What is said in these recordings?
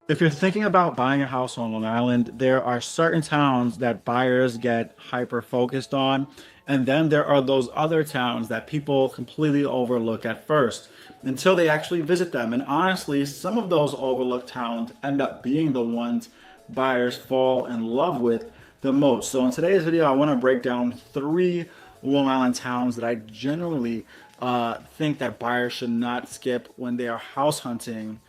If you're thinking about buying a house on Long Island, there are certain towns that buyers get hyper focused on, and then there are those other towns that people completely overlook at first until they actually visit them. And honestly, some of those overlooked towns end up being the ones buyers fall in love with the most. So in today's video, I want to break down three Long Island towns that I generally think that buyers should not skip when they are house hunting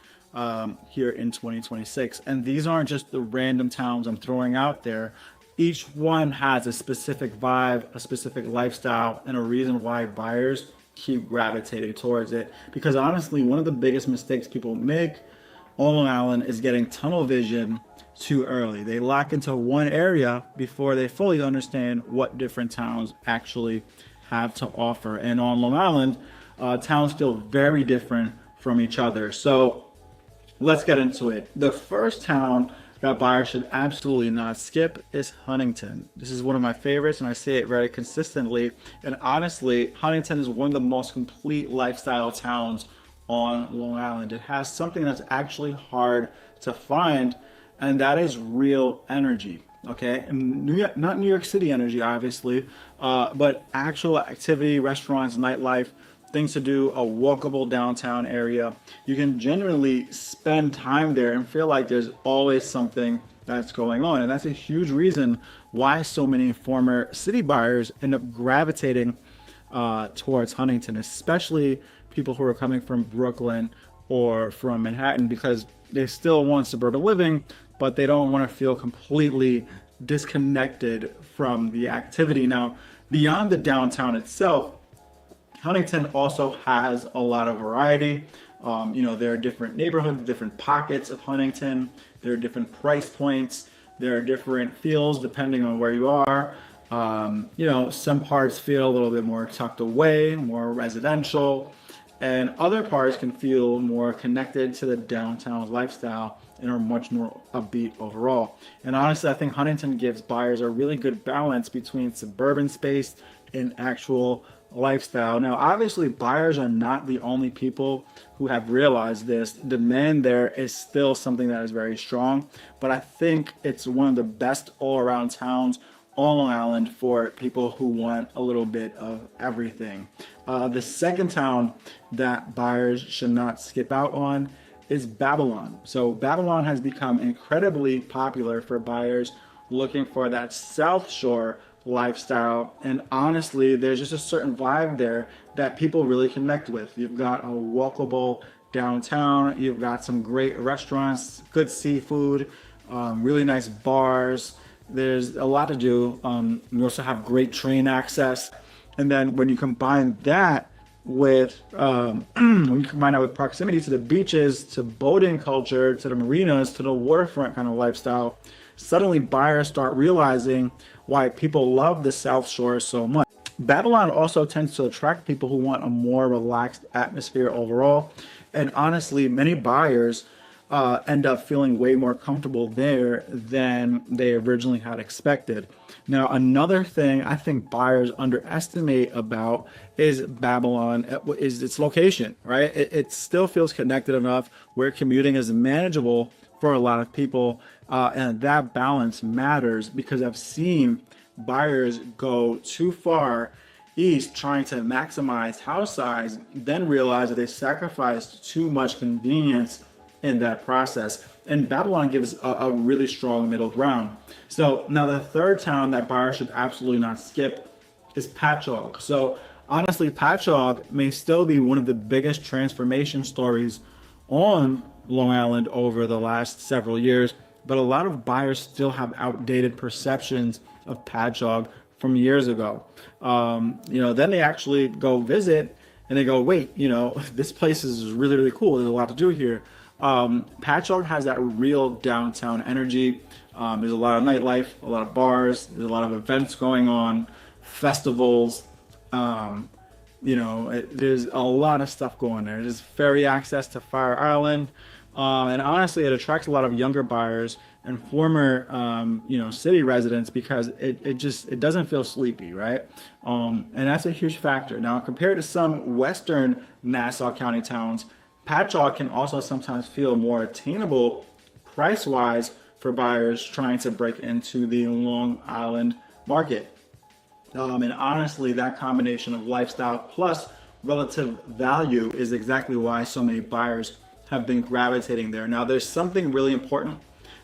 here in 2026. And these aren't just the random towns I'm throwing out there. Each one has a specific vibe, a specific lifestyle, and a reason why buyers keep gravitating towards it. Because honestly, one of the biggest mistakes people make on Long Island is getting tunnel vision too early. They lock into one area before they fully understand what different towns actually have to offer. And on Long Island, towns feel very different from each other. So let's get into it. The first town that buyers should absolutely not skip is Huntington. This is one of my favorites, and I say it very consistently. And honestly, Huntington is one of the most complete lifestyle towns on Long Island. It has something that's actually hard to find, and that is real energy. Okay, and not New York City energy, obviously, but actual activity, restaurants, nightlife, things to do, a walkable downtown area. You can generally spend time there and feel like there's always something that's going on. And that's a huge reason why so many former city buyers end up gravitating towards Huntington, especially people who are coming from Brooklyn or from Manhattan, because they still want suburban living, but they don't want to feel completely disconnected from the activity. Now, beyond the downtown itself, Huntington also has a lot of variety. There are different neighborhoods, different pockets of Huntington. There are different price points. There are different feels depending on where you are. Some parts feel a little bit more tucked away, more residential, and other parts can feel more connected to the downtown lifestyle and are much more upbeat overall. And honestly, I think Huntington gives buyers a really good balance between suburban space and actual lifestyle. Now, obviously, buyers are not the only people who have realized this. Demand there is still something that is very strong, but I think it's one of the best all-around towns on Long Island for people who want a little bit of everything. The second town that buyers should not skip out on is Babylon. So Babylon has become incredibly popular for buyers looking for that South Shore lifestyle, and honestly, there's just a certain vibe there that people really connect with. You've got a walkable downtown, you've got some great restaurants, good seafood, really nice bars. There's a lot to do. You also have great train access, and then when you combine that with proximity to the beaches, to boating culture, to the marinas, to the waterfront kind of lifestyle, suddenly buyers start realizing why people love the South Shore so much. Babylon also tends to attract people who want a more relaxed atmosphere overall. And honestly, many buyers end up feeling way more comfortable there than they originally had expected. Now, another thing I think buyers underestimate about is Babylon is its location, right? It still feels connected enough where commuting is manageable for a lot of people, and that balance matters because I've seen buyers go too far east trying to maximize house size, then realize that they sacrificed too much convenience in that process. And Babylon gives a really strong middle ground. So now the third town that buyers should absolutely not skip is Patchogue. So honestly, Patchogue may still be one of the biggest transformation stories on Long Island over the last several years, but a lot of buyers still have outdated perceptions of Patchogue from years ago. Then they actually go visit and they go, wait, this place is really, really cool. There's a lot to do here. Patchogue has that real downtown energy. There's a lot of nightlife, a lot of bars, there's a lot of events going on, festivals. There's a lot of stuff going there. There's ferry access to Fire Island. And honestly, it attracts a lot of younger buyers and former, city residents because it doesn't feel sleepy, right? And that's a huge factor. Now, compared to some Western Nassau County towns, Patchogue can also sometimes feel more attainable price-wise for buyers trying to break into the Long Island market. And honestly, that combination of lifestyle plus relative value is exactly why so many buyers have been gravitating there. Now, there's something really important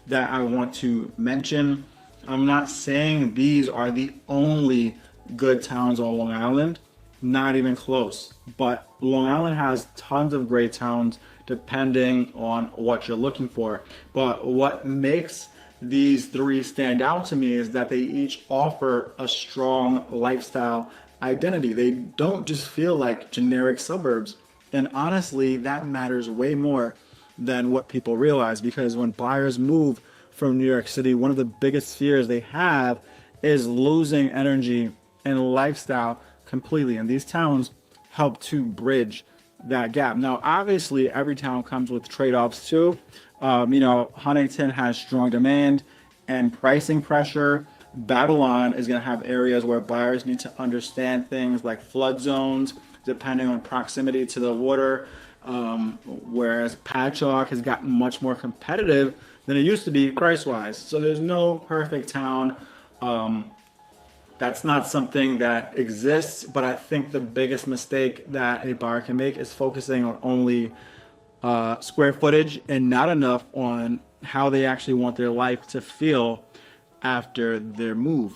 that I want to mention. I'm not saying these are the only good towns on Long Island, not even close. But Long Island has tons of great towns depending on what you're looking for. But what makes these three stand out to me is that they each offer a strong lifestyle identity. They don't just feel like generic suburbs. And honestly, that matters way more than what people realize, because when buyers move from New York City, one of the biggest fears they have is losing energy and lifestyle completely. And these towns help to bridge that gap. Now, obviously, every town comes with trade-offs too. Huntington has strong demand and pricing pressure. Babylon is going to have areas where buyers need to understand things like flood zones, depending on proximity to the water. Whereas Patchogue has gotten much more competitive than it used to be price-wise. So there's no perfect town. That's not something that exists, but I think the biggest mistake that a buyer can make is focusing on only square footage and not enough on how they actually want their life to feel after their move.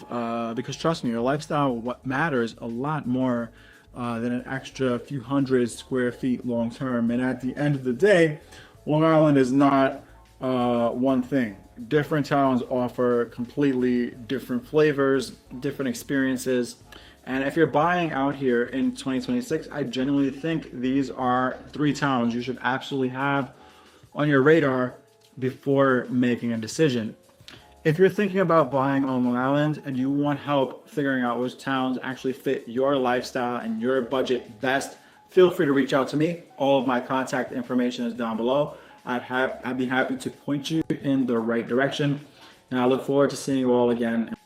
Because trust me, your lifestyle what matters a lot more than an extra few hundred square feet long term. And at the end of the day, Long Island is not one thing. Different towns offer completely different flavors, different experiences. And if you're buying out here in 2026, I genuinely think these are three towns you should absolutely have on your radar before making a decision. If you're thinking about buying on Long Island and you want help figuring out which towns actually fit your lifestyle and your budget best, feel free to reach out to me. All of my contact information is down below. I'd be happy to point you in the right direction. And I look forward to seeing you all again